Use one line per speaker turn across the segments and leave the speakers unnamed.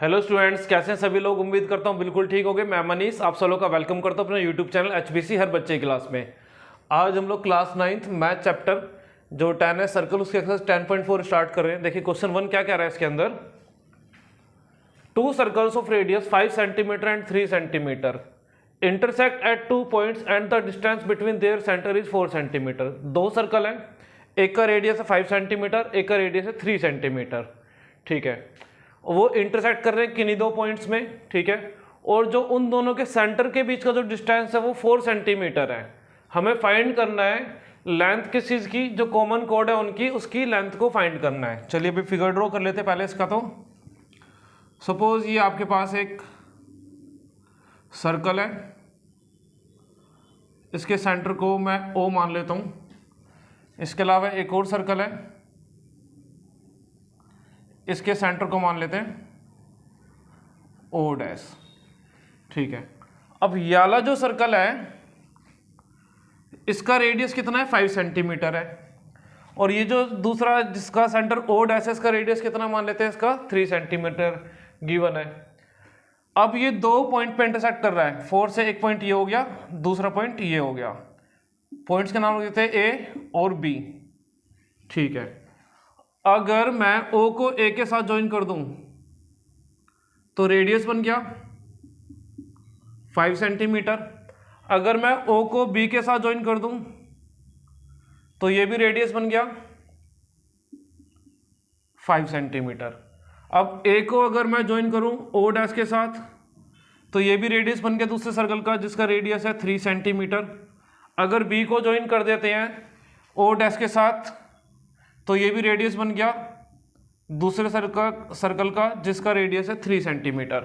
Hello students, कैसे हैं सभी लोग। उम्मीद करता हूं बिल्कुल ठीक होंगे। मैं मनीष आप सब लोग का वेलकम करता हूं अपने यूट्यूब चैनल एचबीसी हर बच्चे की क्लास में। आज हम लोग क्लास 9th मैथ चैप्टर जो 10 है सर्कल, उसके एक्सरसाइज 10.4 स्टार्ट कर रहे हैं। देखिए क्वेश्चन 1 क्या कह रहा है इसके अंदर। 2 circles of radius 5 centimetre and 3 centimetre intersect at 2 points and the distance between their centre is 4 centimetre. 2 circle है, एक का रेडियस है 5 सेंटीमीटर, एक का रेडियस है 3 सेंटीमीटर। ठीक है, वो इंटरसेक्ट कर रहे हैं किन्हीं 2 पॉइंट्स में। ठीक है, और जो उन दोनों के सेंटर के बीच का जो डिस्टेंस है वो 4 सेंटीमीटर है। हमें फाइंड करना है लेंथ किस चीज़ की, जो कॉमन कोड है उनकी, उसकी लेंथ को फाइंड करना है। चलिए अभी फिगर ड्रॉ कर लेते हैं पहले इसका। तो सपोज ये आपके पास एक सर्कल है, इसके सेंटर को मैं O मान लेता हूँ। इसके अलावा एक और सर्कल है, इसके सेंटर को मान लेते हैं O डैश। ठीक है, अब ये वाला जो सर्कल है इसका रेडियस कितना है, 5 सेंटीमीटर है। और ये जो दूसरा जिसका सेंटर O डैश है, इसका रेडियस कितना मान लेते हैं, इसका 3 सेंटीमीटर गिवन है। अब ये 2 पॉइंट पे इंटरसेक्ट कर रहा है। 4 से एक पॉइंट ये हो गया, दूसरा पॉइंट ये हो गया। पॉइंट्स के नाम देते हैं A और B। ठीक है, अगर मैं O को A के साथ ज्वाइन कर दूं तो रेडियस बन गया 5 सेंटीमीटर। अगर मैं O को B के साथ ज्वाइन कर दूं तो ये भी रेडियस बन गया 5 सेंटीमीटर। अब A को अगर मैं ज्वाइन करूं O डैश के साथ तो ये भी रेडियस बन गया दूसरे सर्कल का, जिसका रेडियस है 3 सेंटीमीटर। अगर B को ज्वाइन कर देते हैं O डैश के साथ तो ये भी रेडियस बन गया दूसरे सर्कल का, जिसका रेडियस है 3 सेंटीमीटर।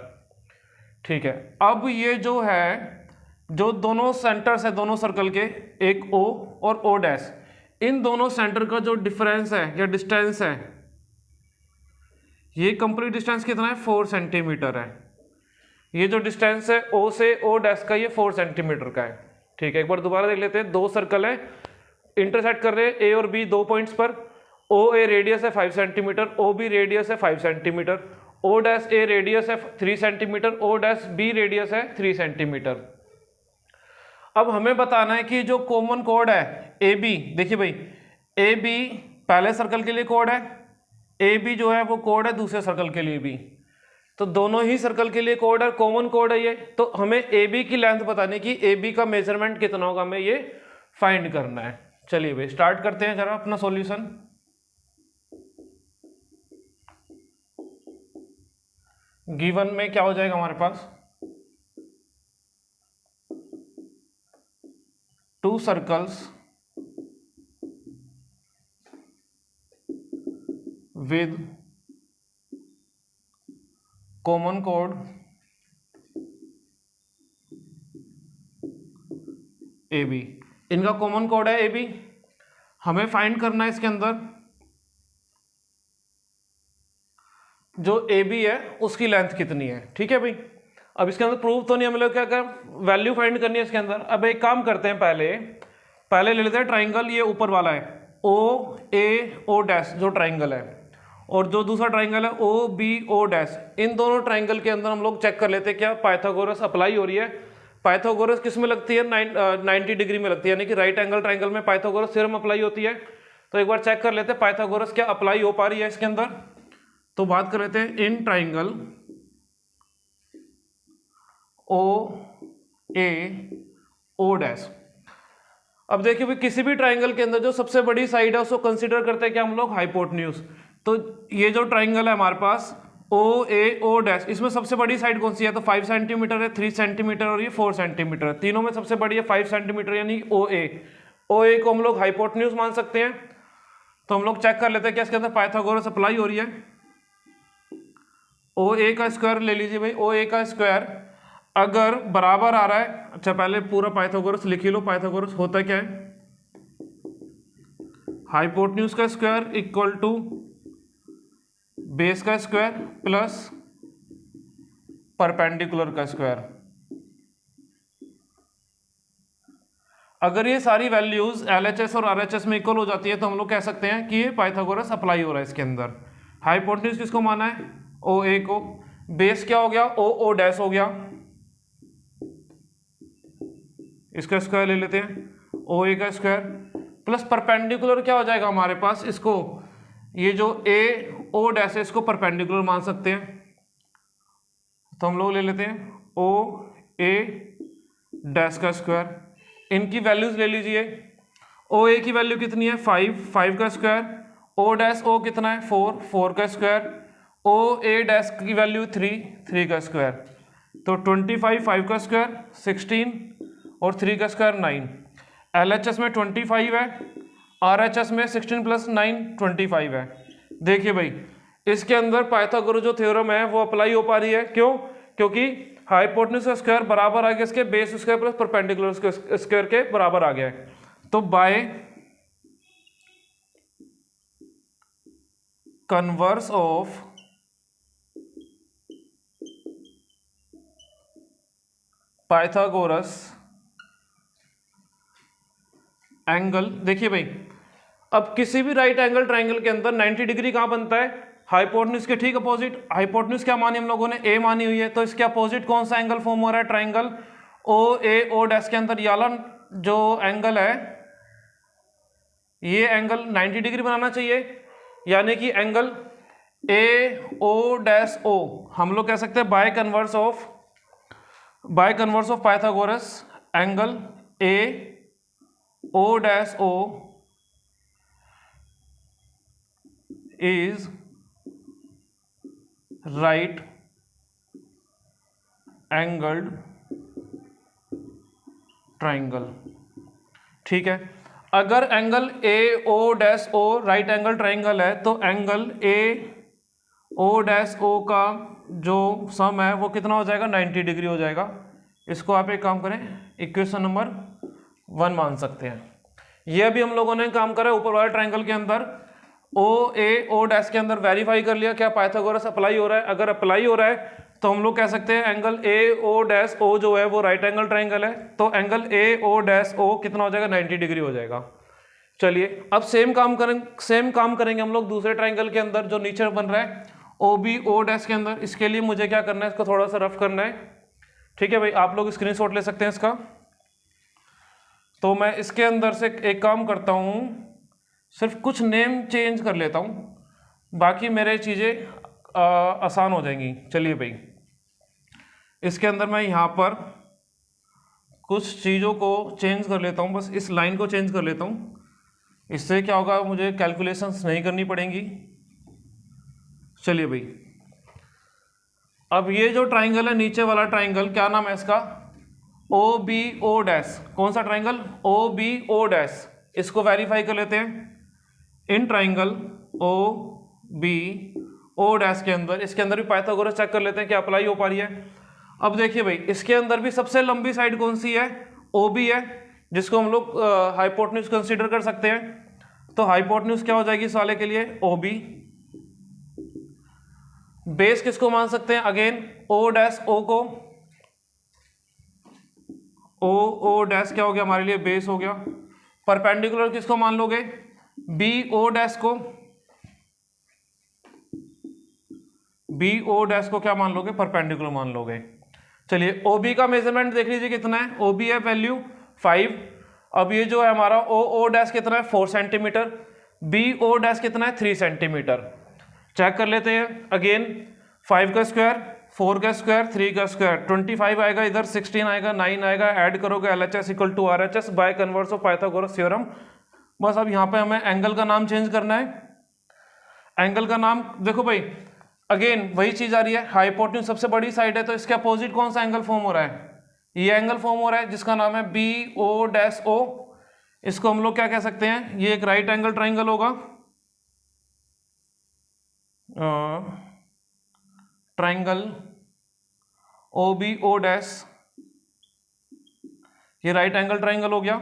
ठीक है, अब ये जो है, जो दोनों सेंटर्स है दोनों सर्कल के, एक O और O डैश, इन दोनों सेंटर का जो डिफरेंस है या डिस्टेंस है, ये कंप्लीट डिस्टेंस कितना है, 4 सेंटीमीटर है। ये जो डिस्टेंस है O से O डैश का, ये 4 सेंटीमीटर का है। ठीक है, एक बार दोबारा देख लेते हैं। 2 सर्कल है, इंटरसेक्ट कर रहे हैं A और B 2 पॉइंट्स पर। OA रेडियस है 5 सेंटीमीटर, OB रेडियस है 5 centimetre, O dash A radius है 3 centimetre, O dash B radius है 3 सेंटीमीटर। अब हमें बताना है कि जो कॉमन कोड है AB, देखिए भाई AB पहले सर्कल के लिए कोड है, AB जो है वो कोड है दूसरे सर्कल के लिए भी। तो दोनों ही सर्कल के लिए कोड है, कॉमन कोड है ये। तो हमें AB की लेंथ बताने की, AB का मेजरमेंट कितना होगा, हमें ये फाइंड करना है। चलिए भाई स्टार्ट करते हैं जरा अपना सॉल्यूशन। गिवन में क्या हो जाएगा हमारे पास, 2 circles with common code AB। इनका कॉमन कोड है AB। हमें फाइंड करना है इसके अंदर जो AB है उसकी लेंथ कितनी है। ठीक है भाई, अब इसके अंदर प्रूफ तो नहीं, हम लोग क्या कर वैल्यू फाइंड करनी है इसके अंदर। अब एक काम करते हैं, पहले ले लेते हैं ट्राइंगल। ये ऊपर वाला है OA O डैश जो ट्राइंगल है, और जो दूसरा ट्राइंगल है OBO डैश। इन दोनों ट्राइंगल के अंदर हम लोग चेक कर लेते हैं क्या पाइथागोरस अप्लाई हो रही है। पाइथागोरस किस में लगती है, 90 डिग्री में लगती है, यानी कि राइट एंगल ट्राइंगल में पाइथागोरस थ्योरम अप्लाई होती है। तो एक बार चेक कर लेते हैं पाइथागोरस क्या अप्लाई हो पा रही है इसके अंदर। तो बात कर लेते हैं इन ट्राइंगल OAO डैश। अब देखिए भाई किसी भी ट्राइंगल के अंदर जो सबसे बड़ी साइड है उसको कंसीडर करते हैं क्या हम लोग, हाइपोटेन्यूज। तो ये जो ट्राइंगल है हमारे पास OAO डैश, इसमें सबसे बड़ी साइड कौन सी है, तो 5 सेंटीमीटर है, 3 सेंटीमीटर और ये 4 सेंटीमीटर है। तीनों में सबसे बड़ी है 5 सेंटीमीटर यानी OA को हम लोग हाइपोटेन्यूज मान सकते हैं। तो हम लोग चेक कर लेते हैं क्या इसके अंदर पाइथागोरस अप्लाई हो रही है। OA का स्क्वायर ले लीजिए भाई, OA का स्क्वायर अगर बराबर आ रहा है, अच्छा पहले पूरा पाइथागोरस लिख ही लो। पाइथागोरस होता क्या है, हाइपोटेन्यूज का स्क्वायर इक्वल टू बेस का स्क्वायर प्लस परपेंडिकुलर का स्क्वायर। अगर ये सारी वैल्यूज LHS और RHS में इक्वल हो जाती है तो हम लोग कह सकते हैं कि ये पाइथागोरस अप्लाई हो रहा है इसके अंदर। हाइपोटेन्यूज किसको माना है, OA को। बेस क्या हो गया, ओ ओ डैश हो गया, इसका स्क्वायर ले लेते हैं, ओ ए का स्क्वायर प्लस परपेंडिकुलर क्या हो जाएगा हमारे पास, इसको ये जो ए ओ डैश है इसको परपेंडिकुलर मान सकते हैं, तो हम लोग ले लेते हैं ओ ए डैश का स्क्वायर, इनकी वैल्यूज ले लीजिए, ओ ए की वैल्यू कितनी है 5, 5 का स्क्वायर, ओ डैश ओ कितना है 4, 4 का स्क्वायर, ओ ए डैश की वैल्यू 3, 3 का स्क्वायर, तो 25, 5 का स्क्वायर 16 और 3 का स्क्वायर 9। LHS में 25 है, RHS में 16 प्लस 9 25 है। देखिए भाई इसके अंदर पाइथागोरस जो थ्योरम है वो अप्लाई हो पा रही है, क्यों, क्योंकि हाइपोटेन्यूज का स्क्वायर बराबर आ गया इसके base square plus perpendicular square के बराबर आ गया है। तो bye converse of Pythagoras angle, देखिए भाई अब किसी भी राइट एंगल ट्राइंगल के अंदर 90 डिग्री कहां बनता है, हाइपोटेन्यूज के ठीक अपोजिट। हाइपोटेन्यूज क्या मानी हम लोगों ने, ए मानी हुई है, तो इसके अपोजिट कौन सा एंगल फॉर्म हो रहा है, ट्राइंगल ओ ए ओ डैश के अंदर ये वाला जो एंगल है ये एंगल 90 डिग्री बनाना चाहिए, यानी कि एंगल ए ओ डैश ओ हम लोग कह सकते हैं by converse of Pythagoras angle A O dash O is right angled triangle. ठीक है, अगर angle A O dash O right angle triangle है तो एंगल ए ओ डैश ओ का जो सम है वो कितना हो जाएगा, 90 डिग्री हो जाएगा। इसको आप एक काम करें, इक्वेशन नंबर 1 मान सकते हैं। ये भी हम लोगों ने काम करा ऊपर वाले ट्राइंगल के अंदर ओ ए ओ डैश के अंदर वेरीफाई कर लिया क्या पाइथागोरस अप्लाई हो रहा है। अगर अप्लाई हो रहा है तो हम लोग कह सकते हैं एंगल ए ओ डैश ओ जो है वो राइट एंगल ट्राइंगल है, तो एंगल ए ओ डैश ओ कितना हो जाएगा, 90 डिग्री हो जाएगा। चलिए अब सेम काम करेंगे हम लोग दूसरे ट्राइंगल के अंदर जो नीचे बन रहा है ओ बी ओ डैश के अंदर। इसके लिए मुझे क्या करना है, इसको थोड़ा सा रफ करना है। ठीक है भाई, आप लोग स्क्रीनशॉट ले सकते हैं इसका। तो मैं इसके अंदर से एक काम करता हूँ, सिर्फ कुछ नेम चेंज कर लेता हूँ, बाकी मेरे चीज़ें आसान हो जाएंगी। चलिए भाई, इसके अंदर मैं यहाँ पर कुछ चीज़ों को चेंज कर लेता हूँ, बस इस लाइन को चेंज कर लेता हूँ। इससे क्या होगा, मुझे कैलकुलेशंस नहीं करनी पड़ेंगी। चलिए भाई, अब ये जो ट्राइंगल है नीचे वाला ट्राइंगल, क्या नाम है इसका, ओ बी ओ डैश। कौन सा triangle, O B O dash. इसको वेरीफाई कर लेते हैं। इन triangle O B O dash के अंदर, इसके अंदर भी पाइथागोरस चेक कर लेते हैं क्या अप्लाई हो पा रही है। अब देखिए भाई, इसके अंदर भी सबसे लंबी साइड कौन सी है, ओ बी है, जिसको हम लोग हाइपोटेन्यूज कंसीडर कर सकते हैं। तो हाइपोटेन्यूज क्या हो जाएगी इस वाले के लिए, ओ बी। बेस किसको मान सकते हैं, अगेन ओ डैश ओ को, ओ डैश क्या हो गया हमारे लिए, बेस हो गया। परपेंडिकुलर किसको मान लोगे, बी ओ डैश को, बी ओ डैश को क्या मान लोगे, परपेंडिकुलर मान लोगे। चलिए ओ बी का मेजरमेंट देख लीजिए कितना है, ओ बी है वैल्यू 5। अब ये जो है हमारा ओ डैश कितना है 4 सेंटीमीटर, बी ओ डैश कितना है 3 सेंटीमीटर। चेक कर लेते हैं अगेन, 5 का स्क्वायर 4 का स्क्वायर 3 का स्क्वायर 25 आएगा, इधर 16 आएगा, 9 आएगा, ऐड करोगे LHS equal to RHS by converse of Pythagoras theorem. बस अब यहाँ पे हमें एंगल का नाम चेंज करना है। एंगल का नाम देखो भाई, अगेन वही चीज आ रही है, हाइपोटेन्यूज सबसे बड़ी साइड है तो इसके अपोजिट कौन सा एंगल फॉर्म हो रहा है, ये एंगल फॉर्म हो रहा है जिसका नाम है बी ओ डैश ओ। इसको हम लोग क्या कह सकते हैं, ये एक राइट एंगल ट्राइंगल होगा, triangle O B O dash, ये राइट एंगल ट्राइंगल हो गया।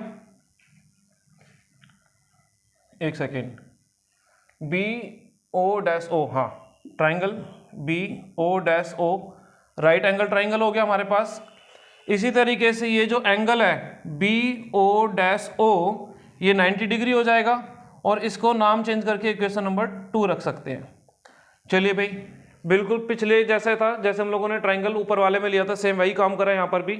एक second, B O dash O, हाँ triangle B O dash O right angle triangle हो गया हमारे पास। इसी तरीके से ये जो एंगल है बी ओ डैश ओ, ये 90 डिग्री हो जाएगा और इसको नाम चेंज करके इक्वेशन नंबर 2 रख सकते हैं। चलिए भाई, बिल्कुल पिछले जैसे था, जैसे हम लोगों ने ट्राइंगल ऊपर वाले में लिया था, सेम वही काम करा है यहाँ पर भी।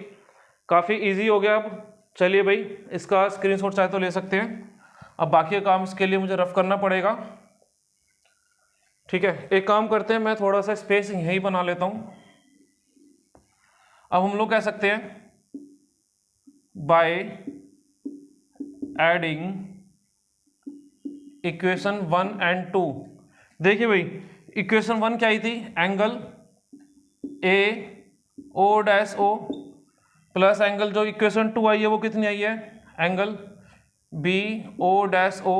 काफ़ी इजी हो गया। अब चलिए भाई, इसका स्क्रीनशॉट चाहे तो ले सकते हैं। अब बाकी का काम इसके लिए मुझे रफ करना पड़ेगा। ठीक है, एक काम करते हैं, मैं थोड़ा सा स्पेस यहीं बना लेता हूँ। अब हम लोग कह सकते हैं बाय एडिंग इक्वेशन 1 एंड 2। देखिए भाई, इक्वेशन 1 क्या आई थी, angle A O dash O plus angle जो इक्वेशन 2 आई है वो कितनी आई है, angle B O dash O.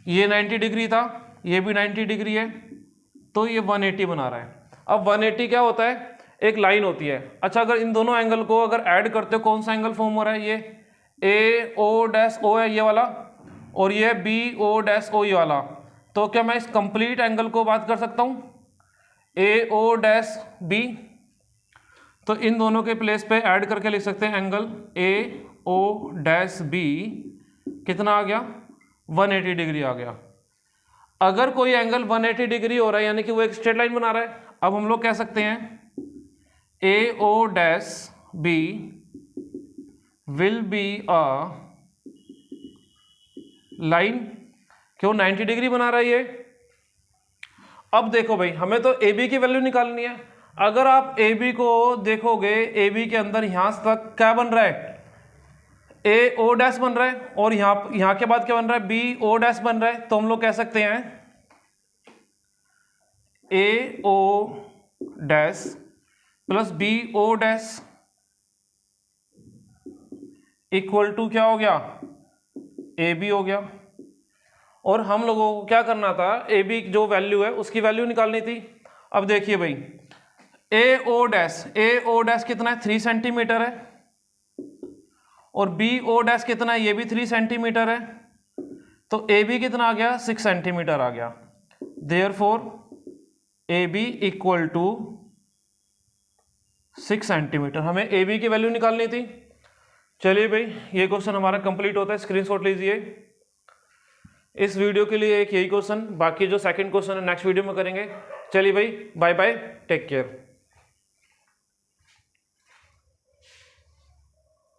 ये 90 डिग्री था, ये भी 90 डिग्री है, तो ये 180 बना रहा है। अब 180 क्या होता है, एक लाइन होती है। अच्छा, अगर इन दोनों एंगल को अगर ऐड करते हो, कौन सा एंगल फॉर्म हो रहा है, ये ए ओ डैश ओ है ये वाला, और ये बी ओ डैश ओ ये वाला। तो क्या मैं इस कंप्लीट एंगल को बात कर सकता हूँ, ए ओ डैश बी। तो इन दोनों के प्लेस पे ऐड करके लिख सकते हैं angle A O dash B कितना आ गया, 180 डिग्री आ गया। अगर कोई एंगल 180 डिग्री हो रहा है यानी कि वो एक स्ट्रेट लाइन बना रहा है, अब हम लोग कह सकते हैं A O dash B will be a line, क्यों 90 डिग्री बना रहा है ये। अब देखो भाई, हमें तो ए बी की वैल्यू निकालनी है। अगर आप ए बी को देखोगे, ए बी के अंदर यहां तक क्या बन रहा है, ए ओ डैश बन रहा है, और यहां के बाद क्या बन रहा है, बी ओ डैश बन रहा है। तो हम लोग कह सकते हैं A O dash plus B O dash equal to क्या हो गया, ए बी हो गया। और हम लोगों को क्या करना था, ए बी जो वैल्यू है उसकी वैल्यू निकालनी थी। अब देखिए भाई, ए ओ डैश कितना है, 3 सेंटीमीटर है, और बी ओ डैश कितना है, ये भी 3 सेंटीमीटर है। तो ए बी कितना आ गया, 6 सेंटीमीटर आ गया। Therefore A B equal to 6 centimetre. हमें ए बी की वैल्यू निकालनी थी। चलिए भाई, ये क्वेश्चन हमारा कंप्लीट होता है, स्क्रीनशॉट लीजिए। इस वीडियो के लिए एक यही क्वेश्चन, बाकी जो सेकंड क्वेश्चन है नेक्स्ट वीडियो में करेंगे। चलिए भाई, बाय बाय, टेक केयर।